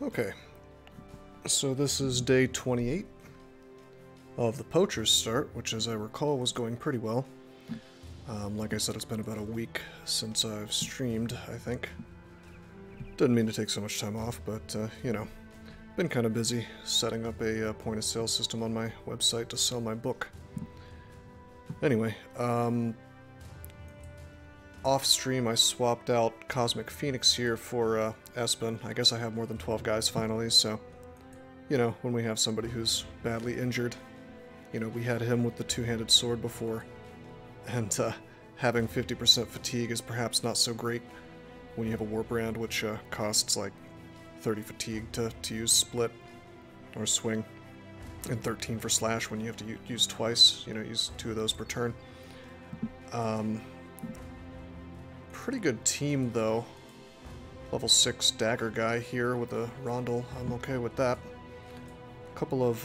Okay, so this is day 28 of the Poachers start, which as I recall was going pretty well. Like I said, it's been about a week since I've streamed, I think. Didn't mean to take so much time off, but, you know, been kind of busy setting up a point-of-sale system on my website to sell my book. Anyway, off-stream I swapped out Cosmic Phoenix here for Espen. I guess I have more than 12 guys finally, so, you know, when we have somebody who's badly injured, you know, we had him with the two-handed sword before, and having 50% fatigue is perhaps not so great when you have a war brand which costs like 30 fatigue to use split or swing, and 13 for slash when you have to use twice, you know, use 2 of those per turn. Pretty good team though. Level 6 dagger guy here with a rondel, I'm okay with that. A couple of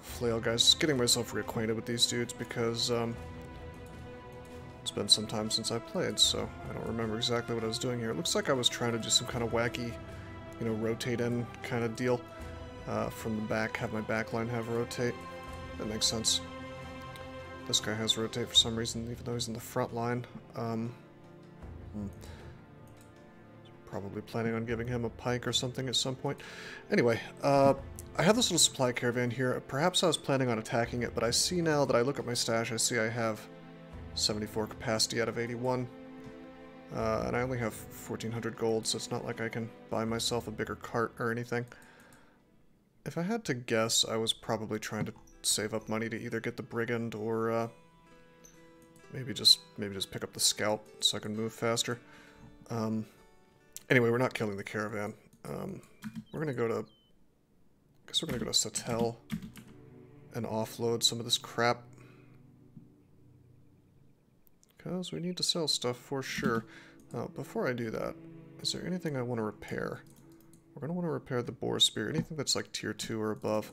flail guys, just getting myself reacquainted with these dudes because it's been some time since I played, so I don't remember exactly what I was doing here. It looks like I was trying to do some kind of wacky, you know, rotate in kind of deal from the back, have my backline have rotate. That makes sense. This guy has rotate for some reason, even though he's in the front line. Probably planning on giving him a pike or something at some point. Anyway, I have this little supply caravan here. Perhaps I was planning on attacking it, but I see now that I look at my stash, I see I have 74 capacity out of 81. And I only have 1,400 gold, so it's not like I can buy myself a bigger cart or anything. If I had to guess, I was probably trying to save up money to either get the brigand or maybe just pick up the scout so I can move faster. Anyway, we're not killing the caravan. We're gonna go to, I guess we're gonna go to Satel and offload some of this crap. Because we need to sell stuff for sure. Before I do that, is there anything I want to repair? We're going to want to repair the boar spear, anything that's like tier 2 or above.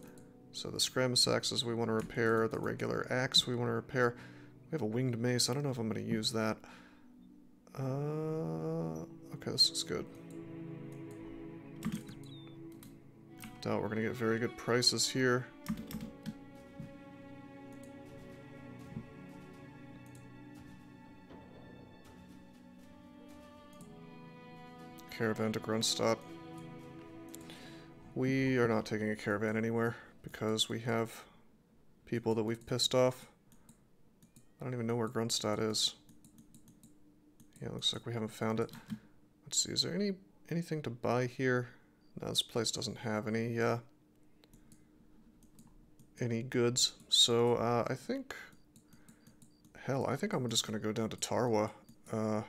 So the Scramus axes we want to repair, the regular axe we want to repair. We have a winged mace, I don't know if I'm going to use that. Okay, this looks good. Doubt we're going to get very good prices here. Caravan to Grunstadt. We are not taking a caravan anywhere because we have people that we've pissed off. I don't even know where Grunstadt is. Yeah, looks like we haven't found it. Let's see, is there anything to buy here? No, this place doesn't have any goods. So I think, hell, I think I'm just gonna go down to Tarwa. I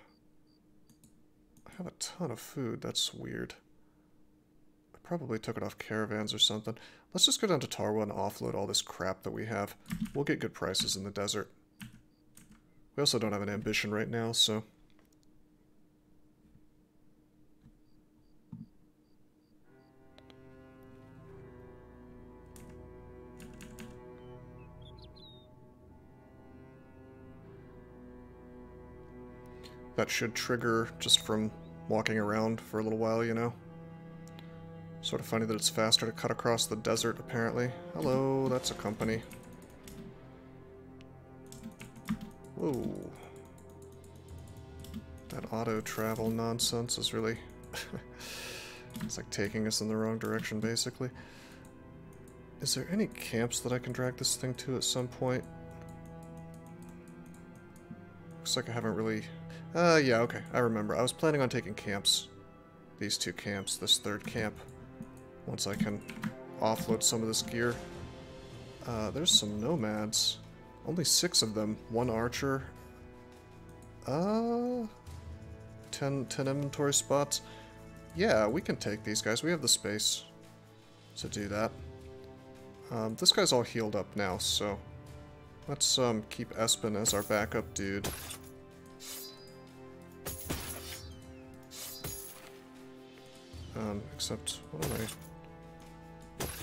have a ton of food, that's weird. I probably took it off caravans or something. Let's just go down to Tarwa and offload all this crap that we have. We'll get good prices in the desert. We also don't have an ambition right now, so... That should trigger just from walking around for a little while, you know? Sort of funny that it's faster to cut across the desert, apparently. Hello, that's a company. Whoa. That auto-travel nonsense is really... it's like taking us in the wrong direction, basically. Is there any camps that I can drag this thing to at some point? Looks like I haven't really... yeah, okay, I remember. I was planning on taking camps. These 2 camps, this 3rd camp. Once I can offload some of this gear. There's some nomads. Only 6 of them. 1 archer. 10 inventory spots. Yeah, we can take these guys. We have the space to do that. This guy's all healed up now, so... Let's keep Espen as our backup dude. Except, what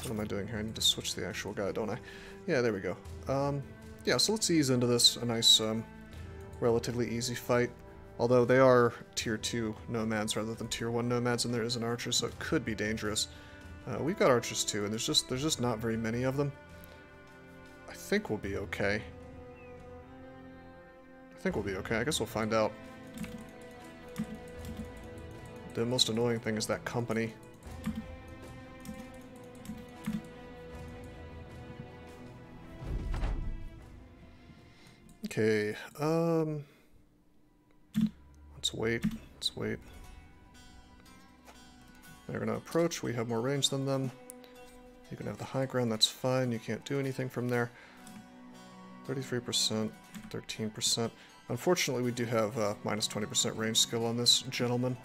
am I doing here? I need to switch the actual guy, don't I? Yeah, there we go. Yeah, so let's ease into this. A nice, relatively easy fight. Although they are tier 2 nomads rather than tier 1 nomads, and there is an archer, so it could be dangerous. We've got archers too, and there's just not very many of them. I think we'll be okay. I guess we'll find out. The most annoying thing is that company. Okay, let's wait. They're gonna approach, we have more range than them. You can have the high ground, that's fine, you can't do anything from there. 33%, 13%. Unfortunately, we do have minus 20% range skill on this gentleman.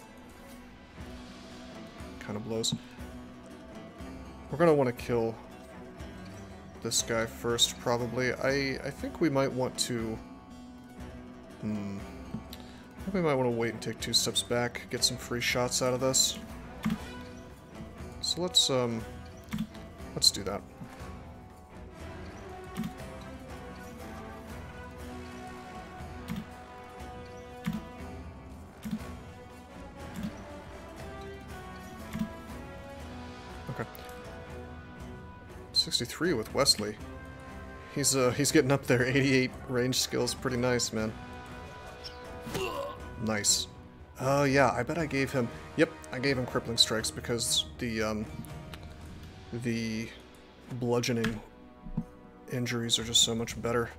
Kind of blows. We're gonna want to kill this guy first, probably. I think we might want to... I think we might want to wait and take 2 steps back, get some free shots out of this. So let's do that. Okay. 63 with Wesley. He's getting up there. 88 range skills, pretty nice, man. Nice. Oh yeah, I bet I gave him... Yep, I gave him crippling strikes because the bludgeoning injuries are just so much better.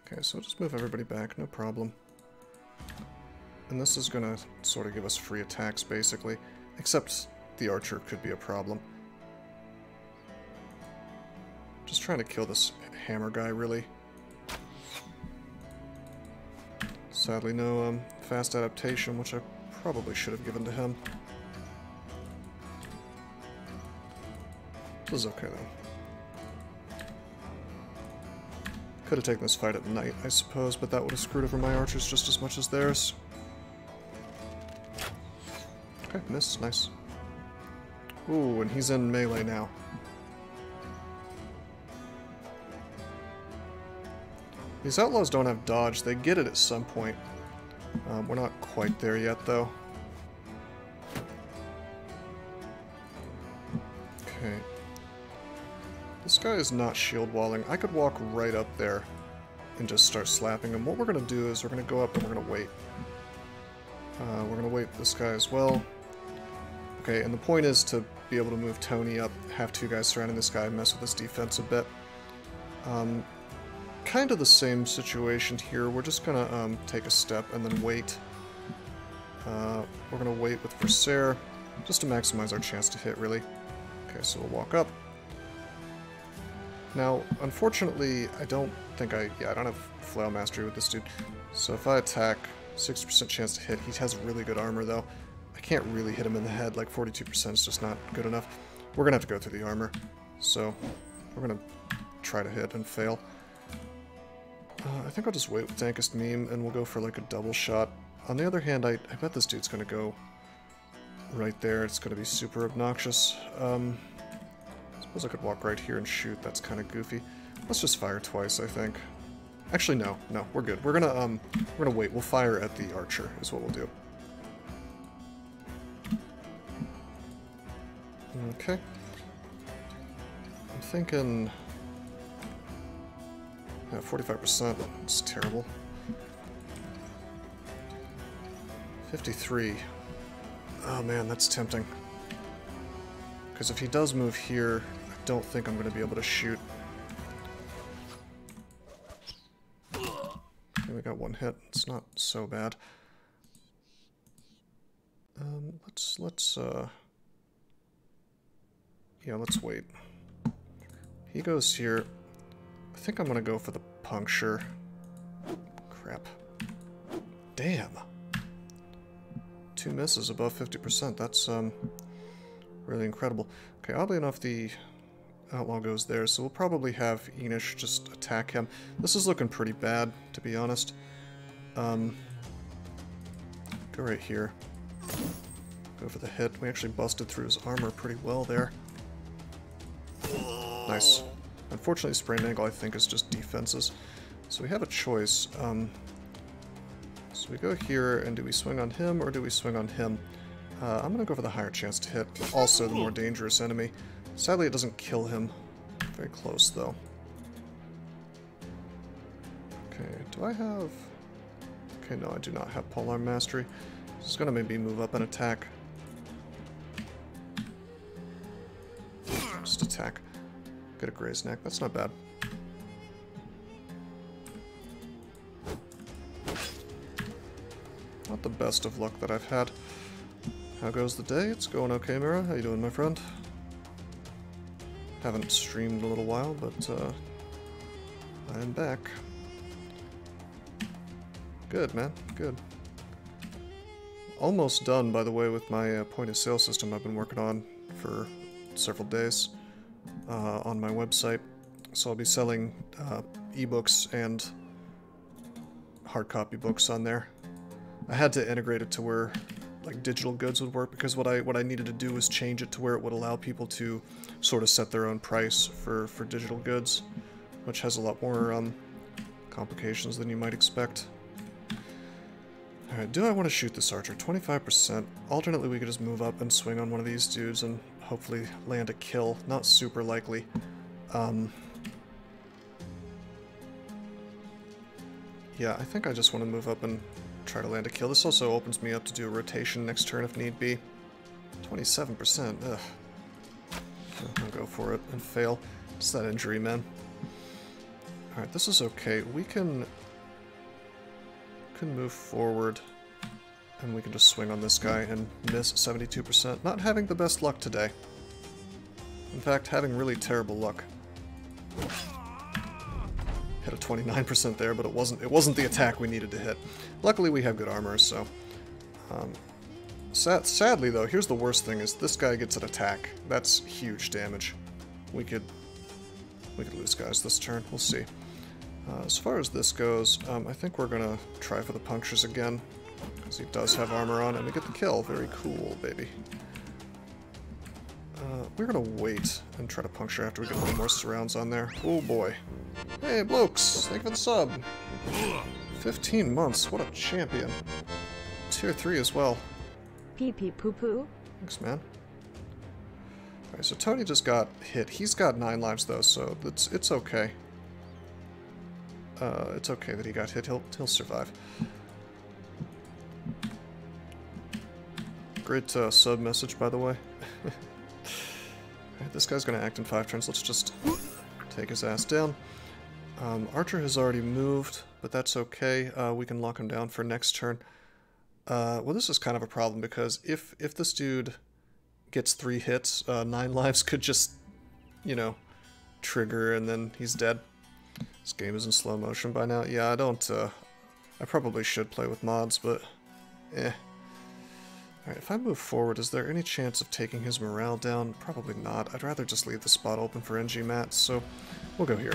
Okay, so we'll just move everybody back, no problem. And this is gonna sort of give us free attacks, basically. Except the archer could be a problem. Just trying to kill this hammer guy, really. Sadly, no fast adaptation, which I probably should have given to him. This is okay, though. Could have taken this fight at night, I suppose, but that would have screwed over my archers just as much as theirs. Okay, miss, nice. Ooh, and he's in melee now. These outlaws don't have dodge. They get it at some point. We're not quite there yet, though. Okay. This guy is not shield walling. I could walk right up there and just start slapping him. What we're going to do is we're going to go up and we're going to wait. We're going to wait this guy as well. Okay, and the point is to be able to move Tony up, have 2 guys surrounding this guy, mess with his defense a bit. Kind of the same situation here. We're just gonna take a step and then wait. We're gonna wait with Versailles just to maximize our chance to hit, really. Okay, so we'll walk up. Now, unfortunately, I don't have flail mastery with this dude. So if I attack, 60% chance to hit. He has really good armor, though. I can't really hit him in the head. Like 42% is just not good enough. We're gonna have to go through the armor. So we're gonna try to hit and fail. I think I'll just wait with Dankest Meme, and we'll go for like a double shot. On the other hand, I bet this dude's gonna go right there. It's gonna be super obnoxious. I suppose I could walk right here and shoot. That's kind of goofy. Let's just fire twice, I think. Actually, no, we're good. We're gonna wait. We'll fire at the archer, is what we'll do. Okay. I'm thinking... Yeah, 45%. It's terrible. 53. Oh man, that's tempting. Because if he does move here, I don't think I'm going to be able to shoot. Okay, we got 1 hit. It's not so bad. Let's wait. He goes here. I think I'm gonna go for the puncture. Crap. Damn. 2 misses above 50%. That's really incredible. Okay, oddly enough, the outlaw goes there, so we'll probably have Enish just attack him. This is looking pretty bad, to be honest. Go right here. Go for the hit. We actually busted through his armor pretty well there. Nice. Unfortunately, sprained ankle, I think, is just defenses. So we have a choice. So we go here, and do we swing on him, or do we swing on him? I'm gonna go for the higher chance to hit, also the more dangerous enemy. Sadly, it doesn't kill him. Very close, though. Okay, do I have... Okay, no, I do not have Polearm Mastery. This is gonna make me move up and attack. Just attack. Get a Graze Neck, that's not bad. Not the best of luck that I've had. How goes the day? It's going okay, Mira. How you doing, my friend? Haven't streamed in a little while, but I am back. Good, man. Good. Almost done, by the way, with my point-of-sale system I've been working on for several days on my website. So I'll be selling ebooks and hard copy books on there. I had to integrate it to where like digital goods would work, because what I needed to do was change it to where it would allow people to sort of set their own price for digital goods, which has a lot more complications than you might expect. Alright, do I want to shoot this archer? 25%. Alternately, we could just move up and swing on one of these dudes and hopefully land a kill. Not super likely. Yeah, I think I just want to move up and try to land a kill. This also opens me up to do a rotation next turn if need be. 27%, ugh. I'll go for it and fail. It's that injury, man. Alright, this is okay. We can move forward and we can just swing on this guy and miss 72%. Not having the best luck today. In fact, having really terrible luck. Hit a 29% there, but it wasn't the attack we needed to hit. Luckily, we have good armor, so... sadly, though, here's the worst thing, is this guy gets an attack. That's huge damage. We could lose guys this turn. We'll see. As far as this goes, I think we're gonna try for the punctures again, because he does have armor on, and we get the kill. Very cool, baby. We're gonna wait and try to puncture after we get a little more surrounds on there. Oh boy. Hey, blokes! Thank you for the sub! 15 months, what a champion. Tier 3 as well. Pee pee poo poo. Thanks, man. Alright, so Tony just got hit. He's got 9 lives though, so it's okay. It's okay that he got hit. He'll survive. Great sub message, by the way. Alright, this guy's gonna act in 5 turns. Let's just take his ass down. Archer has already moved, but that's okay. We can lock him down for next turn. Well, this is kind of a problem, because if this dude gets 3 hits, 9 lives could just, you know, trigger and then he's dead. This game is in slow motion by now. Yeah, I probably should play with mods, but eh. Alright, if I move forward, is there any chance of taking his morale down? Probably not. I'd rather just leave the spot open for NG mats, so we'll go here.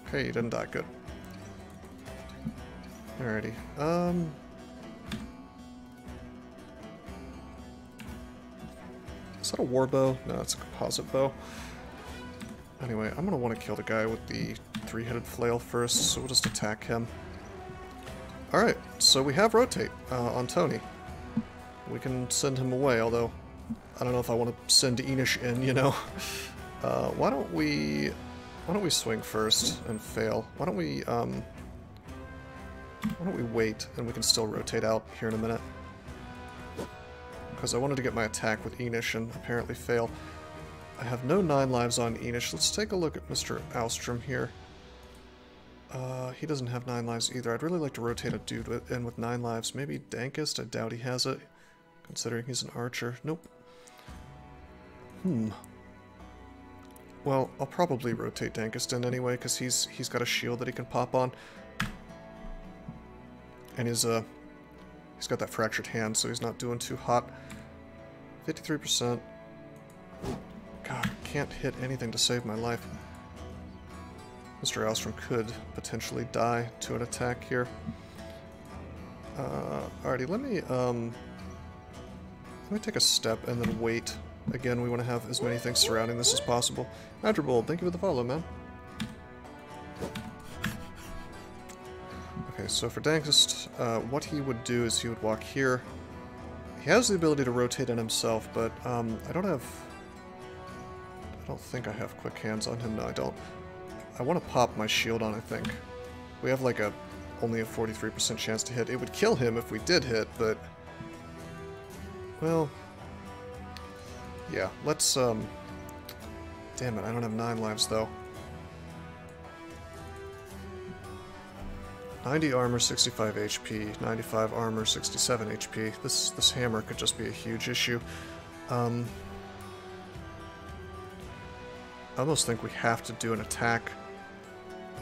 Okay, you didn't die. Good. Alrighty. Is that a war bow? No, it's a composite bow. Anyway, I'm gonna want to kill the guy with the 3-headed flail first, so we'll just attack him. Alright, so we have rotate on Tony. We can send him away, although I don't know if I want to send Enish in, you know. Why don't we swing first and fail? Why don't we wait and we can still rotate out here in a minute? Because I wanted to get my attack with Enish and apparently fail. I have no 9 lives on Enish. Let's take a look at Mr. Alstrom here. He doesn't have 9 lives either. I'd really like to rotate a dude in with 9 lives. Maybe Dankest? I doubt he has it, considering he's an archer. Nope. Well, I'll probably rotate Dankest in anyway, because he's got a shield that he can pop on. And he's got that fractured hand, so he's not doing too hot. 53%. God, I can't hit anything to save my life. Mr. Alstrom could potentially die to an attack here. Alrighty, let me take a step and then wait. Again, we want to have as many things surrounding this as possible. Madribold, thank you for the follow, man. Okay, so for Dankest, what he would do is he would walk here. He has the ability to rotate in himself, but I don't think I have quick hands on him. No, I don't. I want to pop my shield on, I think. We have like only a 43% chance to hit. It would kill him if we did hit, but... Well... Yeah, let's, Damn it, I don't have 9 lives, though. 90 armor, 65 HP, 95 armor, 67 HP. This hammer could just be a huge issue. I almost think we have to do an attack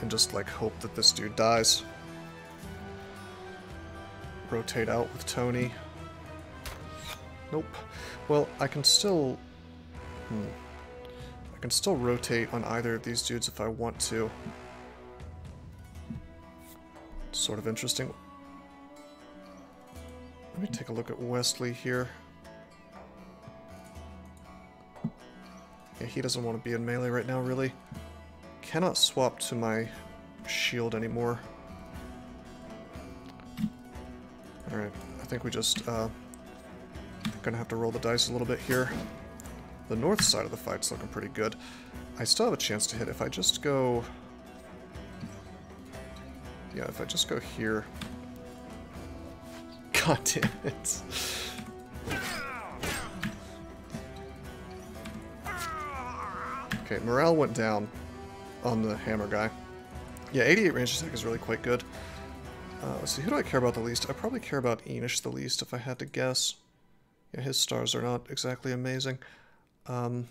and just, like, hope that this dude dies. Rotate out with Tony. Nope. Well, I can still... I can still rotate on either of these dudes if I want to. Sort of interesting. Let me take a look at Wesley here. Yeah, he doesn't want to be in melee right now, really. Cannot swap to my shield anymore. Alright, I think we just, gonna have to roll the dice a little bit here. The north side of the fight's looking pretty good. I still have a chance to hit if I just go... Yeah, if I just go here... God damn it. Okay, morale went down on the hammer guy. Yeah, 88 range attack is really quite good. Let's see, who do I care about the least? I probably care about Enish the least, if I had to guess. Yeah, his stars are not exactly amazing. Get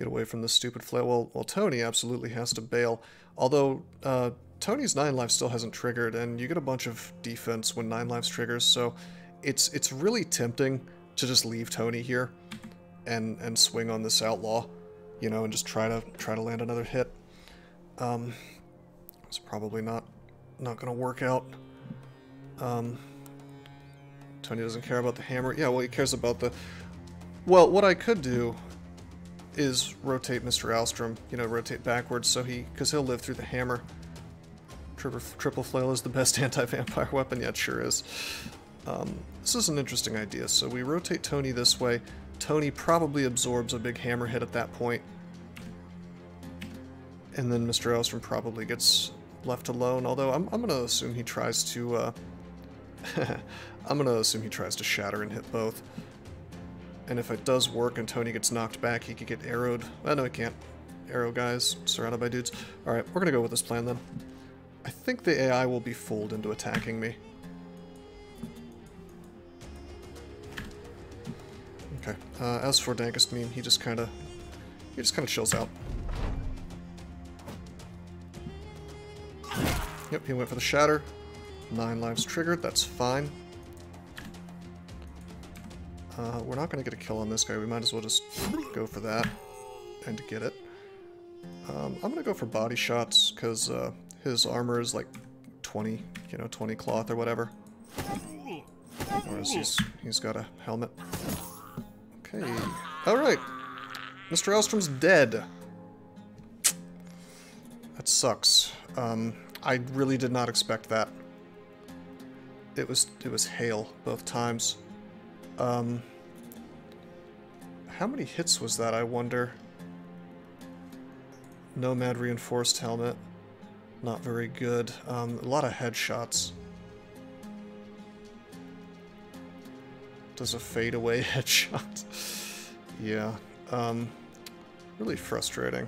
away from this stupid flail. Well, Tony absolutely has to bail. Although, Tony's 9 lives still hasn't triggered, and you get a bunch of defense when 9 lives triggers, so it's really tempting to just leave Tony here and swing on this outlaw, you know, and just try to land another hit. It's probably not gonna work out. Tony doesn't care about the hammer. Yeah, well, he cares about the... Well, what I could do is rotate Mr. Alstrom, you know, rotate backwards so because he'll live through the hammer. Triple flail is the best anti-vampire weapon. Yeah, it sure is. This is an interesting idea. So we rotate Tony this way. Tony probably absorbs a big hammer hit at that point. And then Mr. Alstrom probably gets left alone, although I'm going to assume he tries to, I'm going to assume he tries to shatter and hit both. And if it does work and Tony gets knocked back, he could get arrowed. Oh, no, he can't. Arrow guys, surrounded by dudes. Alright, we're going to go with this plan then. I think the AI will be fooled into attacking me. Okay, as for Dankest Meme, he just kind of chills out. Yep, he went for the shatter. 9 lives triggered, that's fine. We're not going to get a kill on this guy, we might as well just go for that and get it. I'm going to go for body shots, because his armor is like 20, you know, 20 cloth or whatever. Whereas he's got a helmet. Okay, alright. Mr. Elstrom's dead. That sucks. I really did not expect that. It was hail both times. How many hits was that, I wonder? Nomad reinforced helmet. Not very good. A lot of headshots. Does a fadeaway headshot. Yeah. Really frustrating.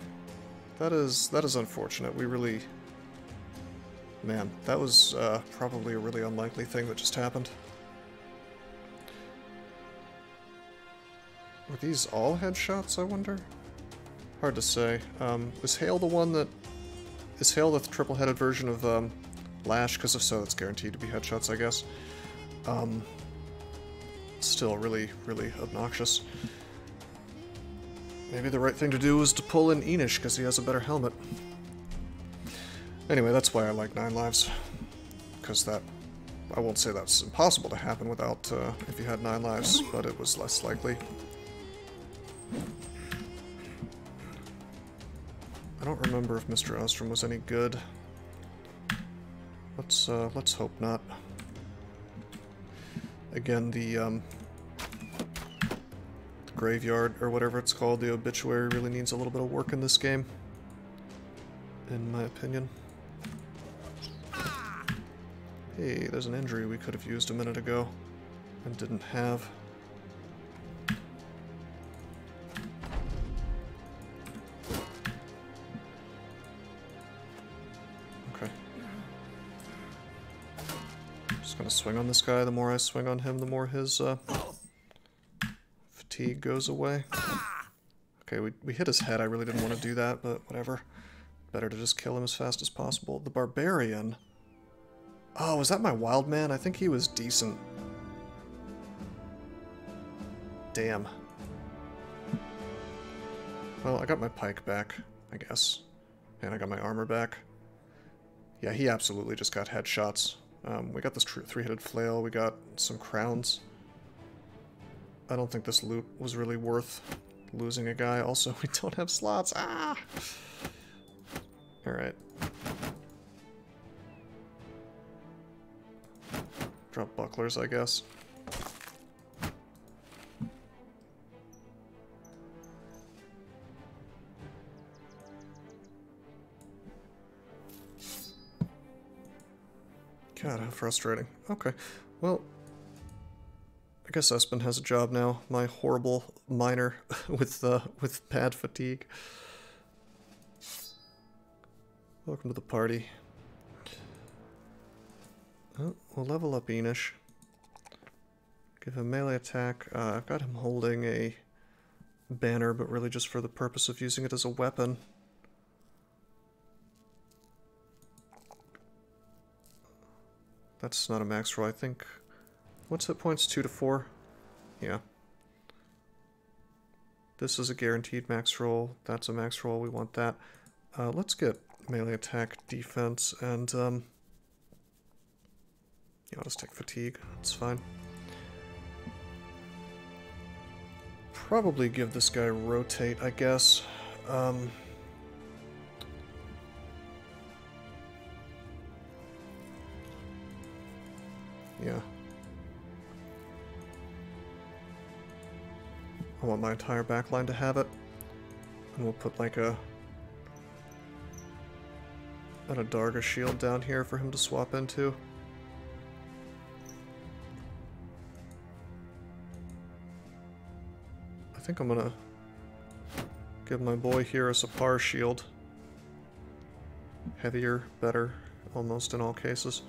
That is unfortunate. We really... Man, that was probably a really unlikely thing that just happened. Were these all headshots, I wonder? Hard to say. Is Hale the one that... Is Hale the triple-headed version of Lash? Because if so, it's guaranteed to be headshots, I guess. Still really, really obnoxious. Maybe the right thing to do is to pull in Enish, because he has a better helmet. Anyway, that's why I like 9 lives. Because that... I won't say that's impossible to happen without, if you had 9 lives, but it was less likely. I don't remember if Mr. Ostrom was any good. Let's hope not. Again, the graveyard, or whatever it's called, the obituary, really needs a little bit of work in this game, in my opinion. Hey, there's an injury we could have used a minute ago and didn't have. Okay. Just gonna swing on this guy. The more I swing on him, the more his fatigue goes away. Okay, we hit his head. I really didn't want to do that, but whatever. Better to just kill him as fast as possible. The Barbarian. Oh, was that my wild man? I think he was decent. Damn. Well, I got my pike back, I guess. And I got my armor back. Yeah, he absolutely just got headshots. We got this three-headed flail, we got some crowns. I don't think this loot was really worth losing a guy. Also, we don't have slots. Ah! Alright. Drop bucklers, I guess. God, how frustrating. Okay, well, I guess Espen has a job now. My horrible miner with bad fatigue. Welcome to the party. Oh, we'll level up Enish. Give him melee attack. I've got him holding a banner, but really just for the purpose of using it as a weapon. That's not a max roll, I think. What's hit points? 2 to 4? Yeah. This is a guaranteed max roll. That's a max roll. We want that. Let's get melee attack, defense, and yeah, I'll just take fatigue. It's fine. Probably give this guy rotate, I guess. Yeah. I want my entire backline to have it. And we'll put like an Adarga shield down here for him to swap into. I think I'm gonna give my boy here a Sapar shield. Heavier, better, almost in all cases.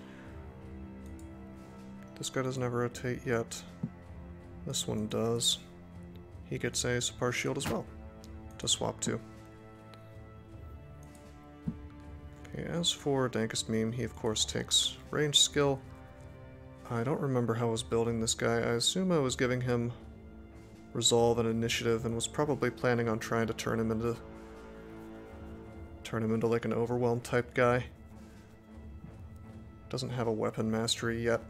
This guy doesn't have a rotate yet. This one does. He gets a Sapar shield as well to swap to. Okay, as for Dankest Meme, he of course takes range skill. I don't remember how I was building this guy. I assume I was giving him resolve and initiative and was probably planning on trying to turn him into like an overwhelm type guy. Doesn't have a weapon mastery yet.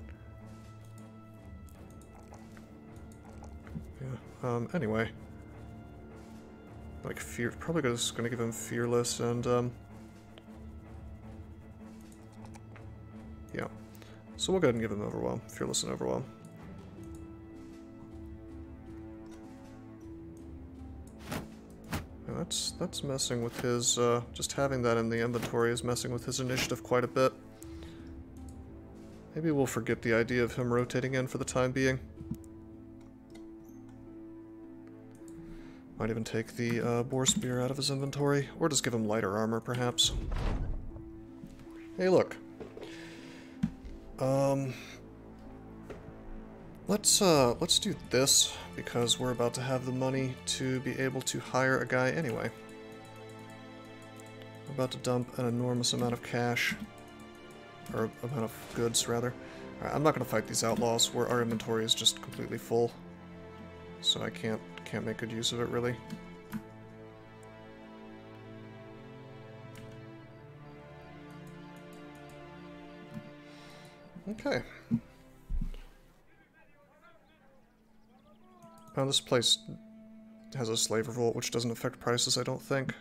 Yeah, anyway. Like probably just gonna give him fearless and yeah. So we'll go ahead and give him overwhelm. Fearless and overwhelm. Yeah, that's messing with his just having that in the inventory is messing with his initiative quite a bit. Maybe we'll forget the idea of him rotating in for the time being. Might even take the boar spear out of his inventory, or just give him lighter armor, perhaps. Hey, look. Let's do this, because we're about to have the money to be able to hire a guy anyway. We're about to dump an enormous amount of cash. Or amount of goods, rather. Alright, I'm not going to fight these outlaws, where our inventory is just completely full. So I can't make good use of it, really. Okay. Now this place has a slave revolt, which doesn't affect prices, I don't think.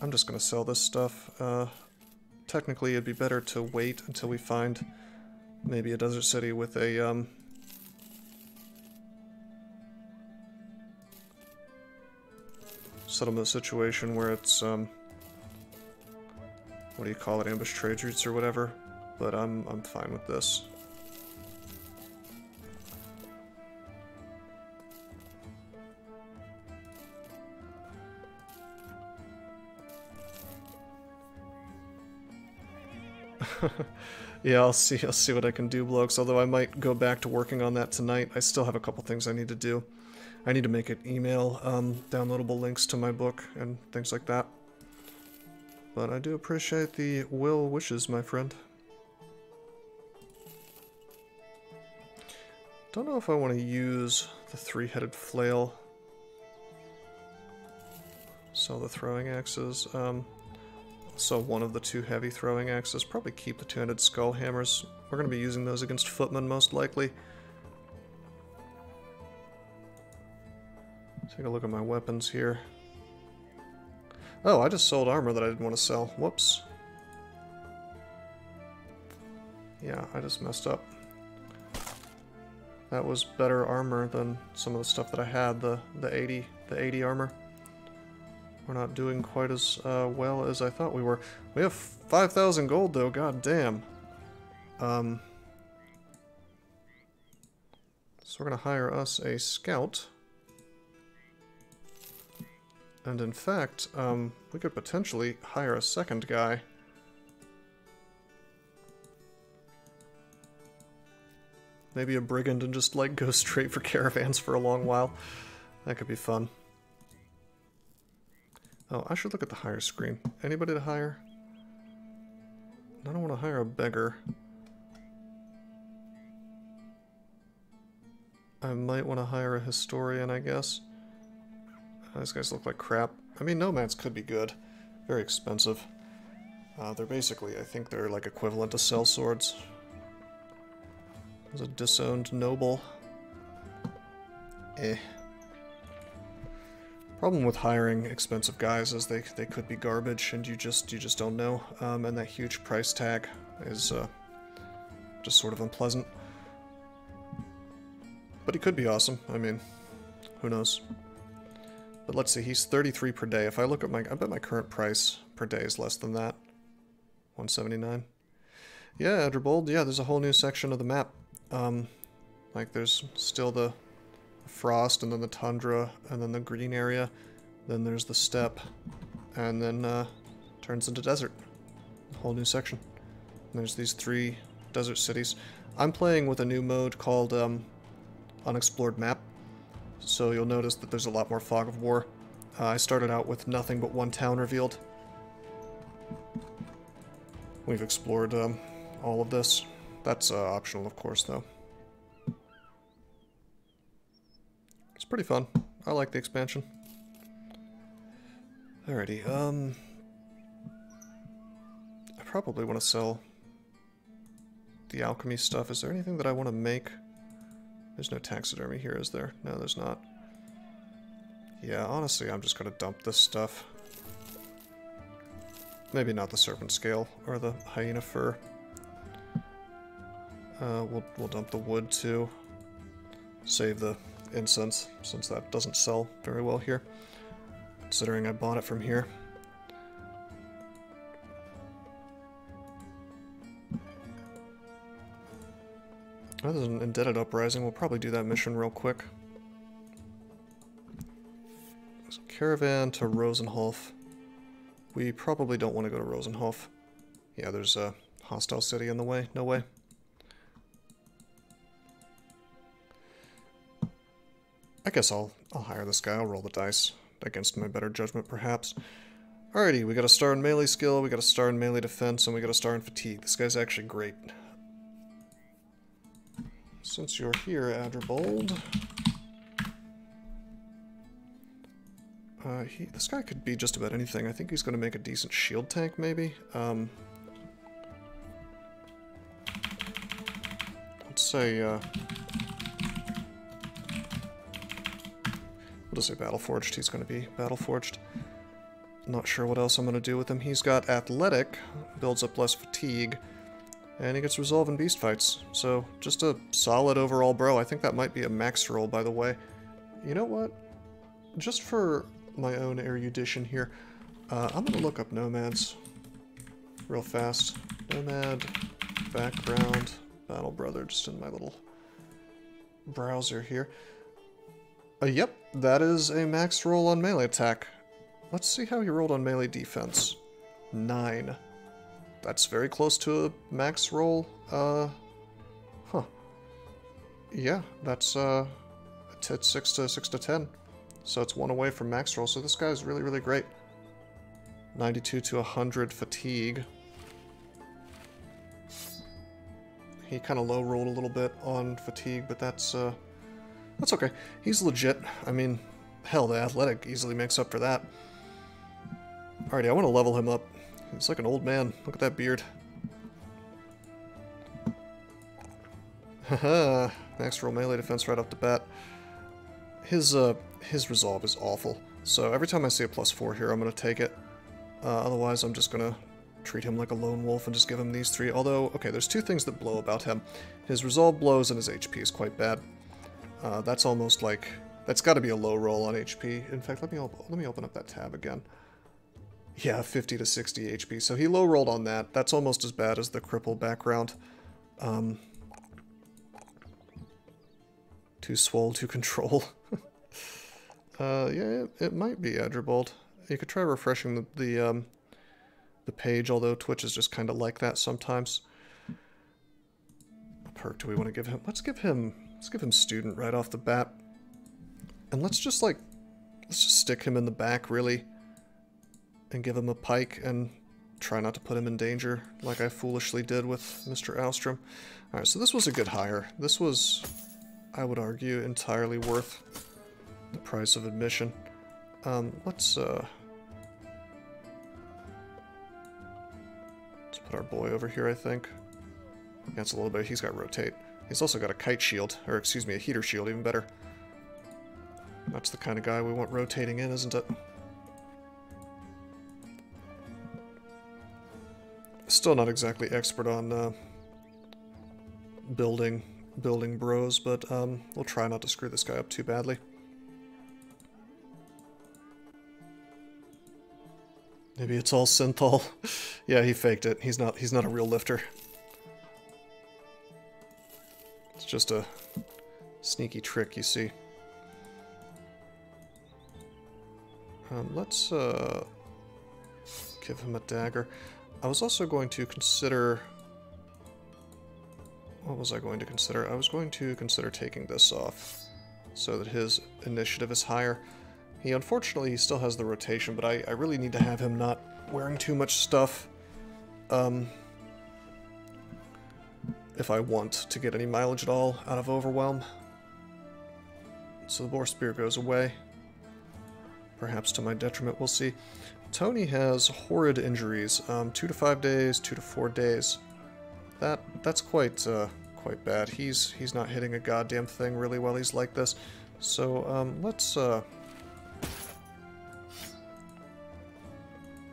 I'm just going to sell this stuff. technically it'd be better to wait until we find maybe a desert city with a, settlement situation where it's, what do you call it, ambush trade routes or whatever, but I'm fine with this. Yeah, I'll see what I can do, blokes, although I might go back to working on that tonight. I still have a couple things I need to do. I need to make it email downloadable links to my book and things like that. But I do appreciate the well wishes, my friend. Don't know if I want to use the three-headed flail. Sell the throwing axes. So one of the two heavy throwing axes. Probably keep the two-handed skull hammers. We're going to be using those against footmen most likely. Take a look at my weapons here. Oh, I just sold armor that I didn't want to sell. Whoops. Yeah, I just messed up. That was better armor than some of the stuff that I had, the 80 armor. We're not doing quite as well as I thought we were. We have 5,000 gold though, god damn. So we're gonna hire us a scout. And in fact, we could potentially hire a second guy. Maybe a brigand and just like go straight for caravans for a long while. That could be fun. Oh, I should look at the hire screen. Anybody to hire? I don't want to hire a beggar. I might want to hire a historian, I guess. These guys look like crap. I mean, nomads could be good. Very expensive. They're basically, I think they're like equivalent to sellswords. There's a disowned noble. Eh. Problem with hiring expensive guys is they could be garbage and you just don't know. And that huge price tag is just sort of unpleasant. But he could be awesome. I mean, who knows? But let's see, he's 33 per day. If I look at I bet my current price per day is less than that. 179. Yeah, Edgerbold, yeah, there's a whole new section of the map. Like there's still the frost, and then the tundra, and then the green area, then there's the steppe, and then turns into desert. A whole new section. And there's these 3 desert cities. I'm playing with a new mode called Unexplored Map, so you'll notice that there's a lot more fog of war. I started out with nothing but 1 town revealed. We've explored all of this. That's optional, of course, though. It's pretty fun. I like the expansion. Alrighty, I probably want to sell the alchemy stuff. Is there anything that I want to make? There's no taxidermy here, is there? No, there's not. Yeah, honestly, I'm just gonna dump this stuff. Maybe not the serpent scale or the hyena fur. We'll dump the wood too. Save the incense, since that doesn't sell very well here, considering I bought it from here. Other than Indebted Uprising, we'll probably do that mission real quick. So caravan to Rosenhof. We probably don't want to go to Rosenhof. Yeah, there's a hostile city in the way. No way. I guess I'll hire this guy. I'll roll the dice against my better judgment, perhaps. Alrighty, we got a star in melee skill, we got a star in melee defense, and we got a star in fatigue. This guy's actually great. Since you're here, Adderbold, this guy could be just about anything. I think he's going to make a decent shield tank, maybe. Let's say, we'll just say Battleforged. He's going to be Battleforged. Not sure what else I'm going to do with him. He's got athletic, builds up less fatigue, and he gets resolve in beast fights. So just a solid overall bro. I think that might be a max roll, by the way. You know what? Just for my own erudition here, I'm going to look up nomads real fast. Nomad, background, battle brother, just in my little browser here. Yep, that is a max roll on melee attack. Let's see how he rolled on melee defense. 9. That's very close to a max roll. Yeah, that's it's 6 to 10. So it's 1 away from max roll. So this guy's really, really great. 92 to 100 fatigue. He kind of low rolled a little bit on fatigue, but that's okay. He's legit. I mean, hell, the athletic easily makes up for that. Alrighty, I want to level him up. He's like an old man. Look at that beard. Haha, max roll melee defense right off the bat. His resolve is awful. So every time I see a +4 here, I'm going to take it. Otherwise, I'm just going to treat him like a lone wolf and just give him these 3. Although, okay, there's 2 things that blow about him. His resolve blows and his HP is quite bad. That's almost like... That's got to be a low roll on HP. In fact, let me open up that tab again. Yeah, 50 to 60 HP. So he low rolled on that. That's almost as bad as the cripple background. Too swole to control. Yeah, it might be Edgerbold. You could try refreshing the page, although Twitch is just kind of like that sometimes. What perk do we want to give him? Let's give him student right off the bat. And let's just stick him in the back, really. And give him a pike and try not to put him in danger like I foolishly did with Mr. Alstrom. Alright, so this was a good hire. This was, I would argue, entirely worth the price of admission. Let's put our boy over here, I think. That's a little bit. He's got rotate. He's also got a kite shield, or excuse me, a heater shield, even better. That's the kind of guy we want rotating in, isn't it? Still not exactly expert on building bros, but we'll try not to screw this guy up too badly. Maybe it's all synthol. Yeah, he faked it. He's not a real lifter. It's just a sneaky trick, you see. Let's give him a dagger. I was also going to consider... What was I going to consider? I was going to consider taking this off so that his initiative is higher. Unfortunately, he still has the rotation, but I really need to have him not wearing too much stuff if I want to get any mileage at all out of Overwhelm. So the Boar Spear goes away. Perhaps to my detriment, we'll see. Tony has horrid injuries. 2 to 5 days, 2 to 4 days. That's quite bad. He's not hitting a goddamn thing really while he's like this. So let's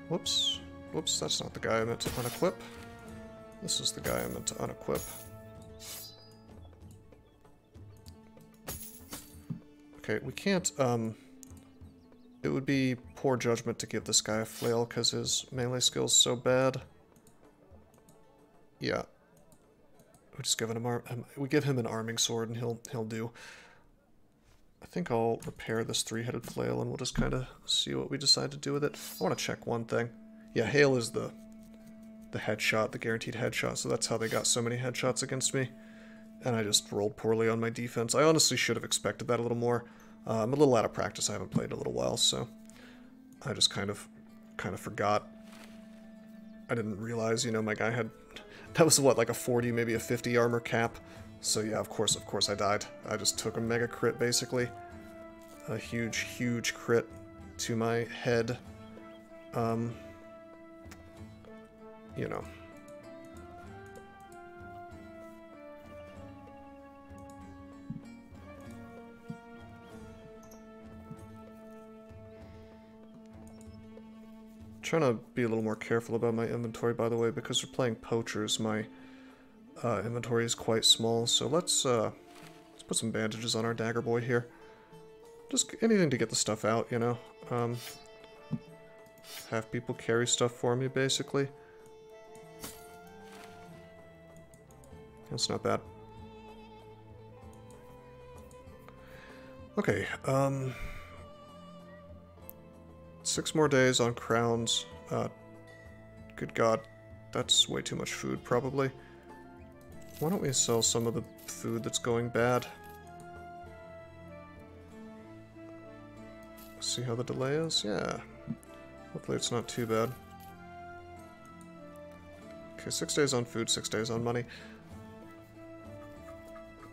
whoops, that's not the guy I meant to unequip. This is the guy I meant to unequip. Okay, we can't it would be poor judgment to give this guy a flail because his melee skill's so bad. Yeah. We just give him we give him an arming sword and he'll do. I think I'll repair this 3-headed flail and we'll just kind of see what we decide to do with it. I want to check one thing. Yeah, hail is the headshot, the guaranteed headshot, so that's how they got so many headshots against me. And I just rolled poorly on my defense. I honestly should have expected that a little more. I'm a little out of practice. I haven't played in a little while, so I just kind of forgot. I didn't realize, you know, my guy had... That was what, like a 40, maybe a 50 armor cap? So yeah, of course I died. I just took a mega crit, basically. A huge crit to my head. You know. trying to be a little more careful about my inventory, by the way, because we're playing Poachers. My inventory is quite small, so let's put some bandages on our dagger boy here. Just anything to get the stuff out, you know. Have people carry stuff for me, basically. That's not bad. Okay, 6 more days on crowns. Good God, that's way too much food, probably. Why don't we sell some of the food that's going bad? See how the delay is? Yeah. Hopefully it's not too bad. Okay, 6 days on food, 6 days on money.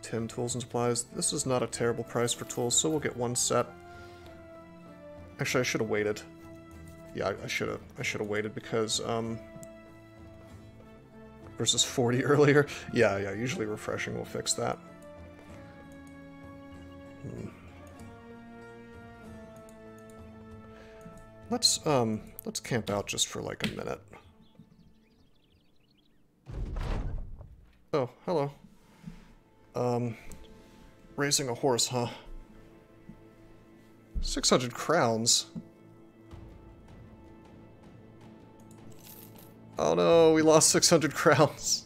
10 tools and supplies. This is not a terrible price for tools, so we'll get 1 set. Actually, I should have waited. Yeah, I should have waited because versus 40 earlier. Yeah, usually refreshing will fix that. Let's camp out just for like a minute. Oh, hello. Raising a horse, huh? 600 crowns. Oh no, we lost 600 crowns.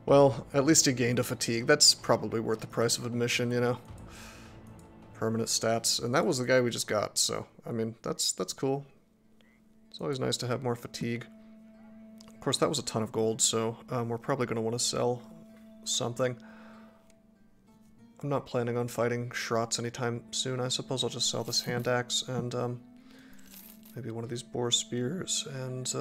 Well, at least he gained a fatigue. That's probably worth the price of admission, you know? Permanent stats. And that was the guy we just got, so, I mean, that's cool. It's always nice to have more fatigue. Of course, that was a ton of gold, so we're probably going to want to sell something. I'm not planning on fighting Shrots anytime soon. I suppose I'll just sell this hand axe and maybe one of these boar spears. And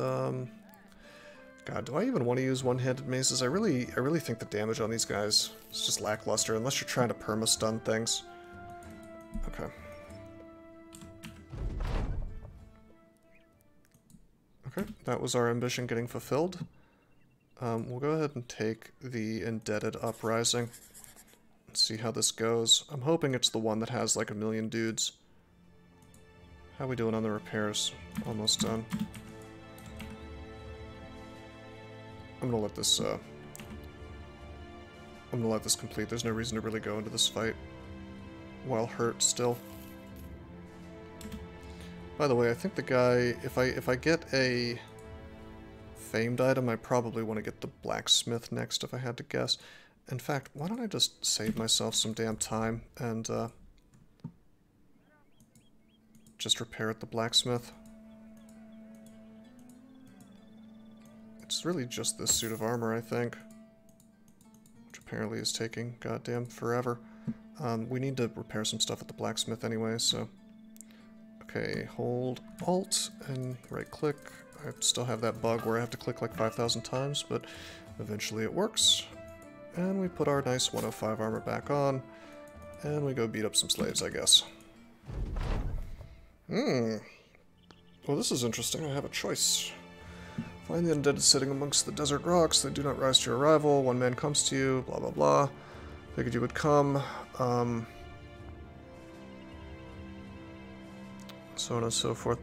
God, do I even want to use one-handed maces? I really think the damage on these guys is just lackluster unless you're trying to perma-stun things. Okay. Okay, that was our ambition getting fulfilled. We'll go ahead and take the Indebted Uprising and see how this goes. I'm hoping it's the one that has like 1,000,000 dudes. How are we doing on the repairs? Almost done. I'm gonna let this complete. There's no reason to really go into this fight while hurt still. By the way, I think the guy, if I get a famed item, I probably want to get the blacksmith next if I had to guess. In fact, why don't I just save myself some damn time and just repair at the blacksmith. It's really just this suit of armor, I think, which apparently is taking goddamn forever. We need to repair some stuff at the blacksmith anyway, so... Okay, hold Alt and right-click. I still have that bug where I have to click like 5,000 times, but eventually it works. And we put our nice 105 armor back on, and we go beat up some slaves, I guess. Well, this is interesting. I have a choice. Find the undead sitting amongst the desert rocks. They do not rise to your arrival. One man comes to you, blah, blah, blah. Figured you would come. So on and so forth.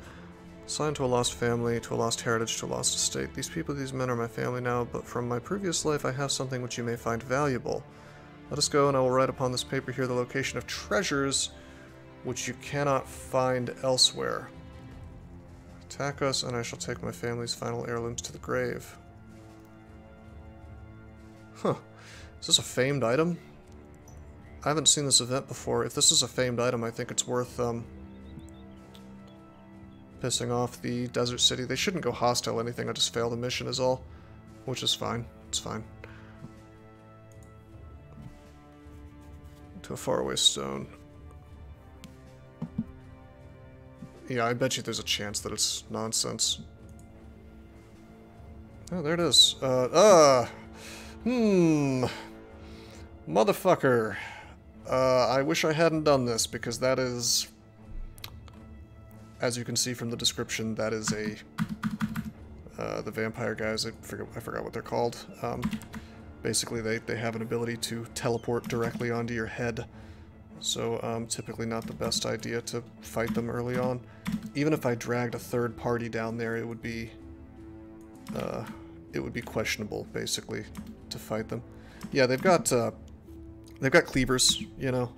Assigned to a lost family, to a lost heritage, to a lost estate. These people, these men are my family now, but from my previous life I have something which you may find valuable. Let us go, and I will write upon this paper here the location of treasures which you cannot find elsewhere. Attack us, and I shall take my family's final heirlooms to the grave. Huh. Is this a famed item? I haven't seen this event before. If this is a famed item, I think it's worth, pissing off the desert city. They shouldn't go hostile or anything, I just failed the mission is all. Which is fine. It's fine. To a faraway stone. Yeah, I bet you there's a chance that it's nonsense. Oh, there it is. Motherfucker. I wish I hadn't done this, because that is... As you can see from the description, that is a... the vampire guys, I forgot what they're called. Basically, they have an ability to teleport directly onto your head. So, typically not the best idea to fight them early on. even if I dragged a third party down there, it would be questionable, basically, to fight them. Yeah, they've got cleavers, you know.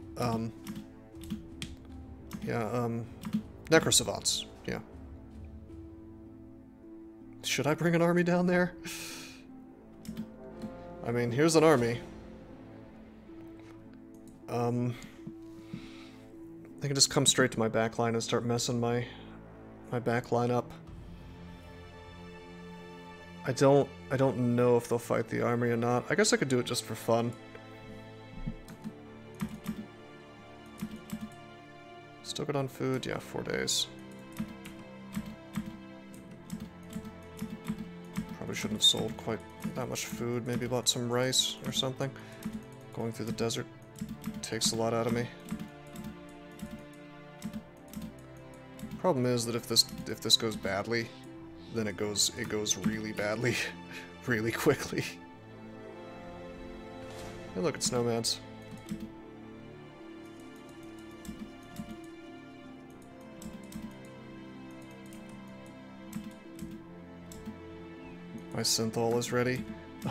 Necrosavants, yeah. Should I bring an army down there? I mean, here's an army. They can just come straight to my backline and start messing my backline up. I don't know if they'll fight the army or not. I guess I could do it just for fun. Still good on food? Yeah, 4 days. Probably shouldn't have sold quite that much food. Maybe bought some rice or something. Going through the desert takes a lot out of me. Problem is that if this goes badly, then it goes really badly, really quickly. Hey, look, it's nomads. My synthol is ready.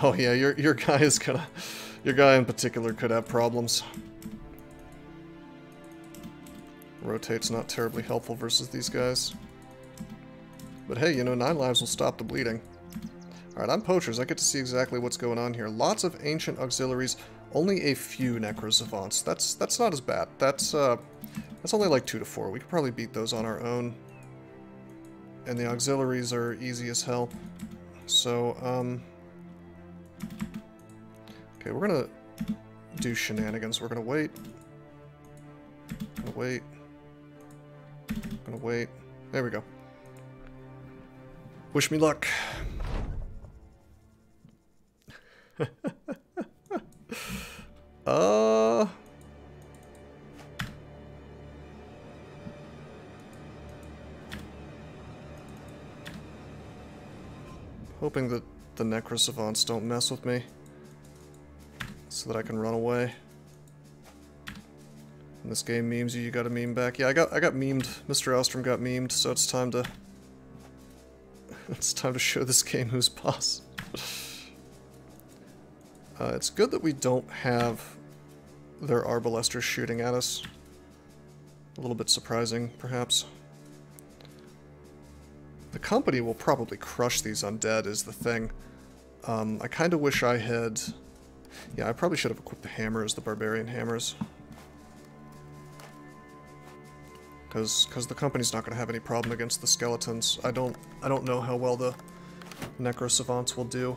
Oh yeah, your guy is gonna, your guy in particular could have problems. Rotate's not terribly helpful versus these guys. But hey, you know, 9 lives will stop the bleeding. Alright, I'm Poachers. I get to see exactly what's going on here. Lots of ancient auxiliaries, only a few necrosavants. That's not as bad. That's only like 2 to 4. We could probably beat those on our own. And the auxiliaries are easy as hell. So, okay, we're gonna do shenanigans. We're gonna wait. Gonna wait. Gonna wait. There we go. Wish me luck. Hoping that the necrosavants don't mess with me so that I can run away. When this game memes you, you gotta meme back. Yeah, I got memed. Mr. Alstrom got memed, so it's time to show this game who's boss. It's good that we don't have their arbalesters shooting at us. A little bit surprising, perhaps. The company will probably crush these undead, is the thing. I kind of wish I had... Yeah, I probably should have equipped the hammers, the Barbarian hammers. Because the company's not going to have any problem against the skeletons. I don't know how well the necrosavants will do.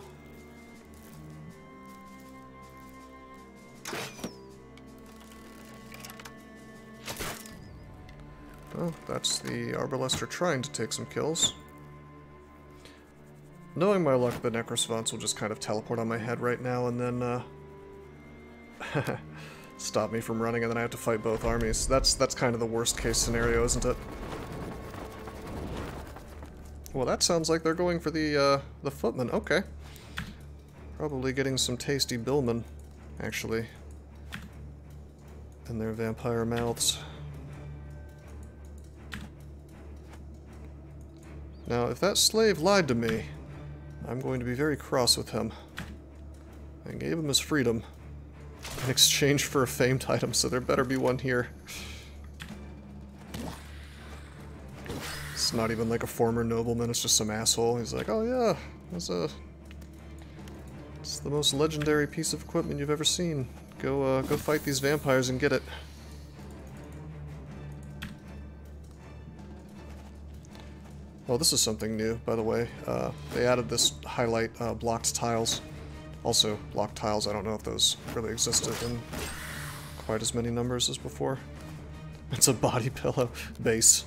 Well, that's the arbalester trying to take some kills. Knowing my luck, the necrosavants will just kind of teleport on my head right now and then stop me from running, and then I have to fight both armies. That's kind of the worst case scenario, isn't it? Well, that sounds like they're going for the footmen. Okay. Probably getting some tasty billmen, actually, in their vampire mouths. Now, if that slave lied to me, I'm going to be very cross with him. I gave him his freedom in exchange for a famed item, so there better be one here. It's not even like a former nobleman, it's just some asshole. He's like, oh yeah, it's the most legendary piece of equipment you've ever seen. Go fight these vampires and get it. Oh, this is something new, by the way. They added this highlight blocked tiles. Also, blocked tiles, I don't know if those really existed in quite as many numbers as before. It's a body pillow base.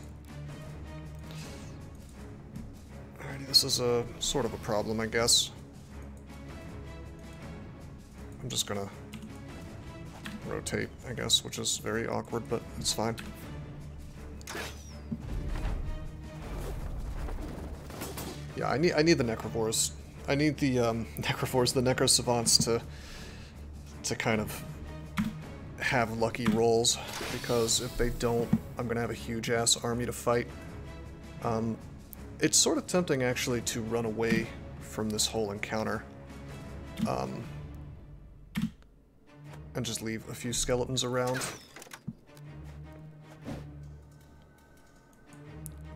Alrighty, this is a sort of a problem, I guess. I'm just gonna rotate, I guess, which is very awkward, but it's fine. Yeah, I need the necrovores. I need the necrovores, the necrosavants to kind of have lucky rolls, because if they don't, I'm gonna have a huge ass army to fight, It's sort of tempting, actually, to run away from this whole encounter. And just leave a few skeletons around.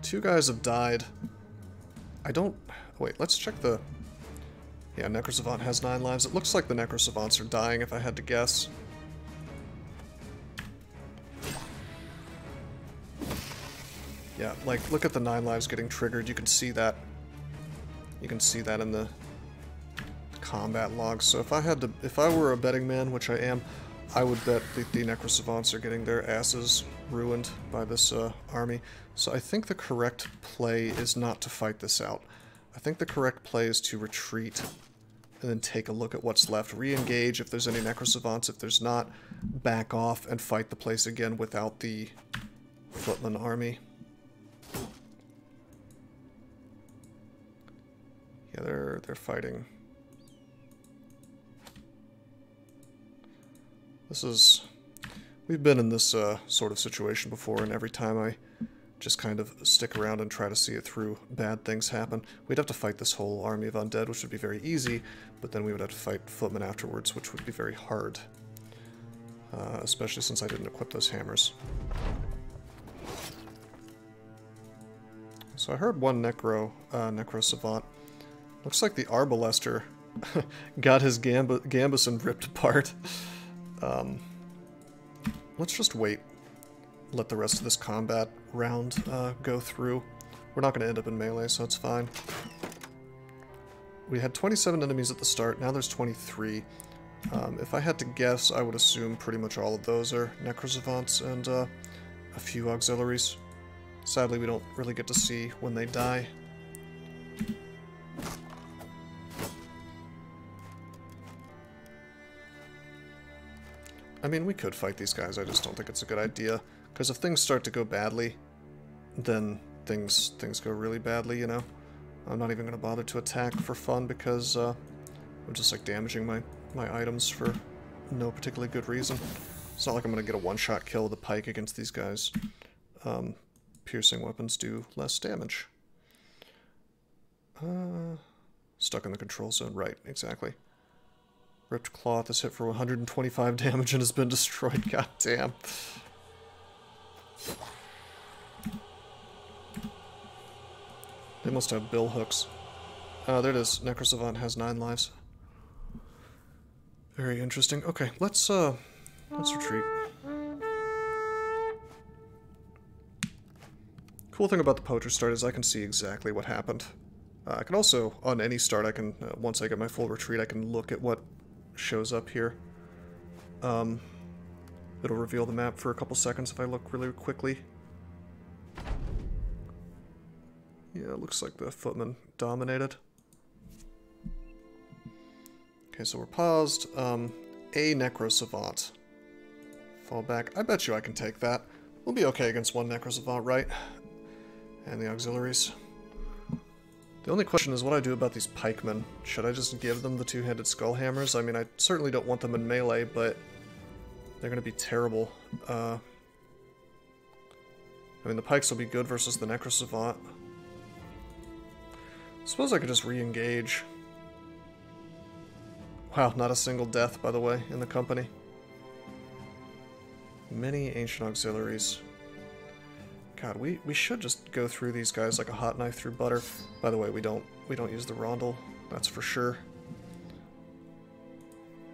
Two guys have died. I don't... Wait, let's check the... Yeah, Necrosavant has 9 lives. It looks like the Necrosavants are dying, if I had to guess. Yeah, like, look at the 9 lives getting triggered. You can see that. You can see that in the combat logs. So if I were a betting man, which I am, I would bet that the Necrosavants are getting their asses ruined by this army. So I think the correct play is not to fight this out. I think the correct play is to retreat and then take a look at what's left. Re-engage if there's any Necrosavants. If there's not, back off and fight the place again without the Footman army. Yeah, they're fighting. We've been in this sort of situation before, and every time I just kind of stick around and try to see it through, bad things happen. We'd have to fight this whole army of undead, which would be very easy, but then we would have to fight footmen afterwards, which would be very hard. Especially since I didn't equip those hammers. So I heard one Necrosavant. Looks like the Arbalester got his Gambeson ripped apart. Let's just wait. Let the rest of this combat round go through. We're not going to end up in melee, so it's fine. We had 27 enemies at the start, now there's 23. If I had to guess, I would assume pretty much all of those are Necrosavants and a few auxiliaries. Sadly, we don't really get to see when they die. I mean, we could fight these guys, I just don't think it's a good idea. Because if things start to go badly, then things go really badly, you know? I'm not even going to bother to attack for fun because I'm just like damaging my items for no particularly good reason. It's not like I'm going to get a one-shot kill with a pike against these guys. Piercing weapons do less damage. Stuck in the control zone, right, exactly. Ripped Cloth is hit for 125 damage and has been destroyed, god damn. They must have bill hooks. There it is. Necrosavant has 9 lives. Very interesting. Okay, let's retreat. Cool thing about the Poacher start is I can see exactly what happened. I can also, on any start, I can, once I get my full retreat, I can look at what shows up here. It'll reveal the map for a couple seconds if I look really quickly. Yeah, it looks like the footmen dominated. Okay, so we're paused. A Necrosavant. Fall back. I bet you I can take that. We'll be okay against one Necrosavant, right? And the auxiliaries. The only question is what I do about these pikemen. Should I just give them the two-handed skull hammers? I mean, I certainly don't want them in melee, but they're going to be terrible. I mean, the pikes will be good versus the Necrosavant. Suppose I could just re-engage. Wow, not a single death, by the way, in the company. Many ancient auxiliaries. God, we should just go through these guys like a hot knife through butter. By the way, we don't use the rondel, that's for sure.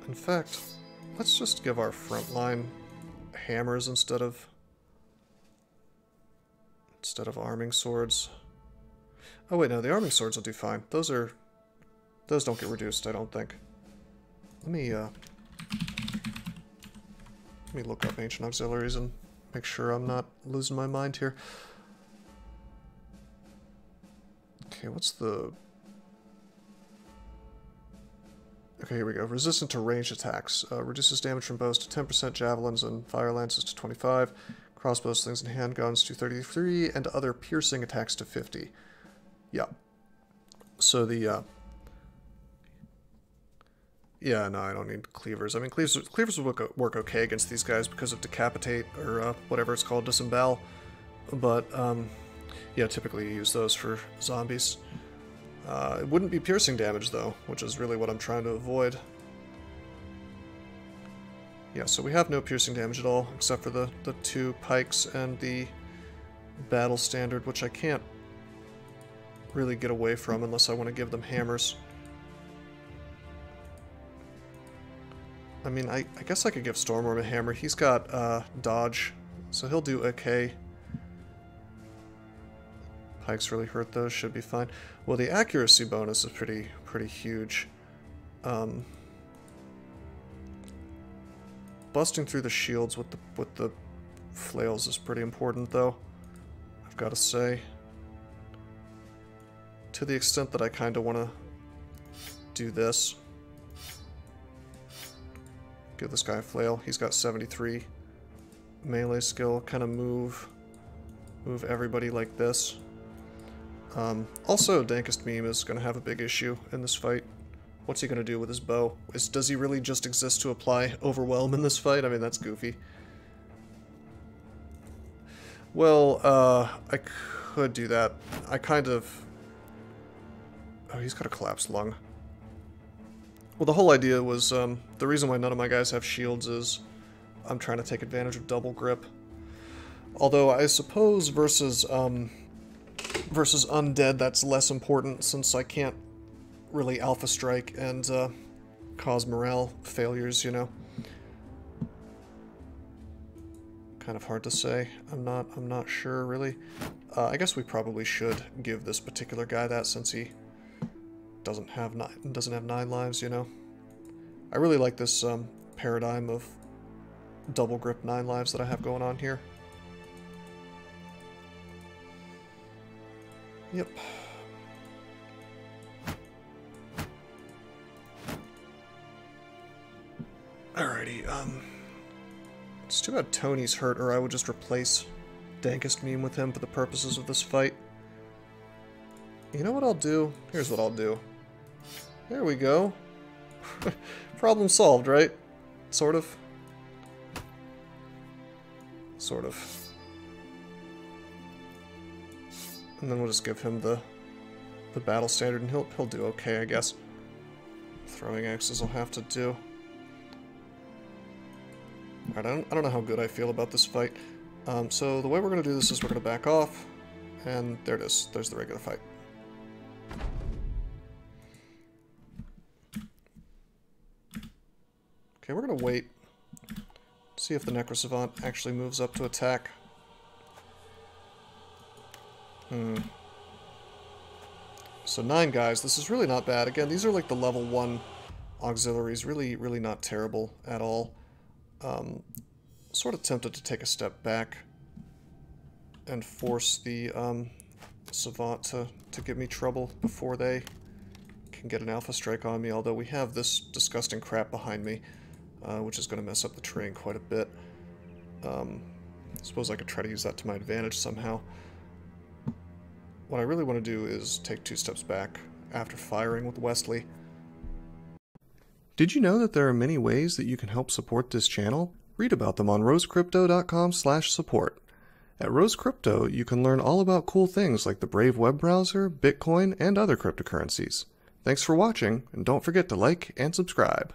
In fact, let's just give our front line hammers instead of arming swords. Oh wait, no, the arming swords will do fine. Those don't get reduced, I don't think. Let me look up ancient auxiliaries and make sure I'm not losing my mind here. Okay, what's the... Okay, here we go. Resistant to ranged attacks. Reduces damage from bows to 10%, javelins and fire lances to 25, crossbows, slings, and handguns to 33, and other piercing attacks to 50. Yeah. So the, yeah, no, I don't need cleavers. I mean, cleavers would work okay against these guys because of decapitate, or whatever it's called, disembowel. But, Yeah, typically you use those for zombies. It wouldn't be piercing damage, though, which is really what I'm trying to avoid. Yeah, so we have no piercing damage at all, except for the 2 pikes and the battle standard, which I can't really get away from unless I want to give them hammers. I mean, I guess I could give Stormworm a hammer. He's got dodge, so he'll do okay. Pikes really hurt those, should be fine. Well, the accuracy bonus is pretty huge. Busting through the shields with the flails is pretty important, though, I've got to say. To the extent that I kind of want to do this. Give this guy a flail. He's got 73 melee skill. Kind of move everybody like this. Also, Dankest Meme is going to have a big issue in this fight. What's he going to do with his bow? Does he really just exist to apply Overwhelm in this fight? I mean, that's goofy. Well, I could do that. I kind of... Oh, he's got a collapsed lung. Well, the whole idea was, the reason why none of my guys have shields is I'm trying to take advantage of double grip. Although, I suppose versus undead, that's less important, since I can't really alpha strike and cause morale failures, you know. Kind of hard to say. I'm not sure really. I guess we probably should give this particular guy that, since he doesn't have 9 lives, you know. I really like this paradigm of double grip 9 lives that I have going on here. Yep. Alrighty, it's too bad Tony's hurt, or I would just replace Dankest Meme with him for the purposes of this fight. You know what I'll do? Here's what I'll do. There we go. Problem solved, right? Sort of. Sort of. And then we'll just give him the battle standard, and he'll do okay, I guess. Throwing axes will have to do. Alright, I don't know how good I feel about this fight. So the way we're going to do this is we're going to back off, and there it is. There's the regular fight. Okay, we're going to wait. See if the Necrosavant actually moves up to attack. So 9 guys. This is really not bad. Again, these are like the level 1 auxiliaries. Really not terrible at all. Sort of tempted to take a step back and force the Savant to give me trouble before they can get an alpha strike on me, although we have this disgusting crap behind me, which is going to mess up the terrain quite a bit. I suppose I could try to use that to my advantage somehow. What I really want to do is take 2 steps back after firing with Wesley. Did you know that there are many ways that you can help support this channel? Read about them on rosecrypto.com/support. At Rose Crypto, you can learn all about cool things like the Brave web browser, Bitcoin, and other cryptocurrencies. Thanks for watching, and don't forget to like and subscribe.